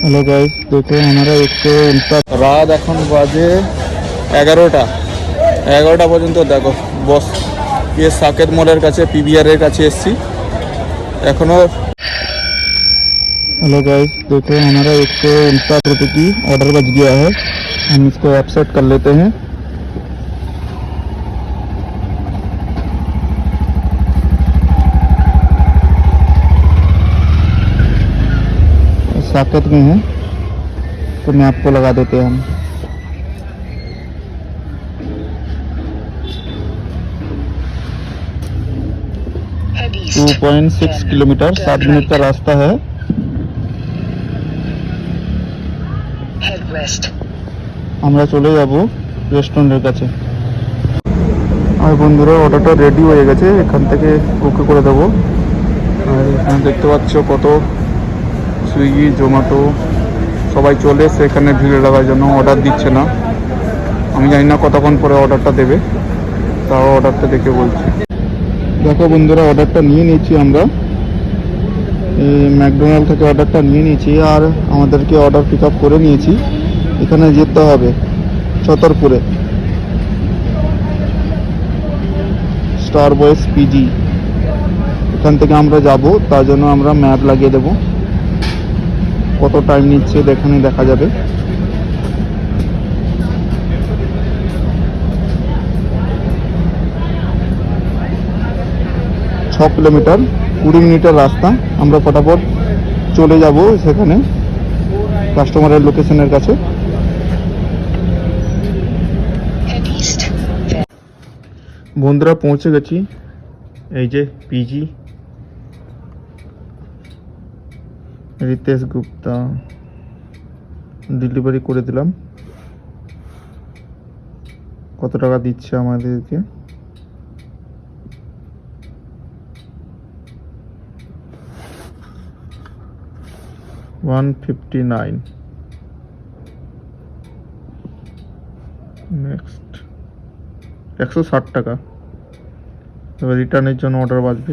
Hello guys, देखो हमारा 149 রাত এখন বাজে 11টা পর্যন্ত দেখো বস সাকেত মলের কাছে পিভিআর এর কাছে এসছি এখনো। हेलो गाइस, देखो हमारा 149 रुपये की ऑर्डर बच गया है। हम इसको एक्सेप्ट कर लेते हैं। साकेत में है तो मैप को लगा देते हैं हम। 2.6 किलोमीटर 7 मिनट का रास्ता है। আমরা চলে যাব রেস্টুরেন্টের কাছে। আর বন্ধুরা অর্ডারটা রেডি হয়ে গেছে, এখান থেকে ওকে করে দেবো। আর এখানে দেখতে পাচ্ছ কত সুইগি জোম্যাটো সবাই চলে এসে এখানে ভিড় লাগার জন্য, অর্ডার দিচ্ছে না। আমি জানি না কতক্ষণ পরে অর্ডারটা দেবে, তাও অর্ডারটা দেখে বলছি। দেখো বন্ধুরা অর্ডারটা নিয়ে নিয়েছি আমরা, ম্যাকডোনাল্ড থেকে অর্ডারটা নিয়ে নিয়েছি আর আমাদেরকে অর্ডার পিক আপ করে নিয়েছি। এখানে যেতে হবে ছতরপুরে স্টার বয়েস পিজি, এখান থেকে আমরা যাব, তার জন্য আমরা ম্যাপ লাগিয়ে দেব। কত টাইম নিচ্ছে এখানে দেখা যাবে। কিলোমিটার 20 মিনিটের রাস্তা। আমরা ফটাফট চলে যাব সেখানে কাস্টমারের লোকেশনের কাছে। বন্ধুরা পৌঁছে গেছি, এই যে পিজি রিতেশ গুপ্তা, ডেলিভারি করে দিলাম। কত টাকা দিচ্ছে আমাদেরকে? 159। নেক্সট 160 টাকা। এবার রিটার্নের জন্য অর্ডার বাজবে।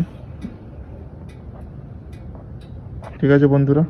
ঠিক আছে বন্ধুরা।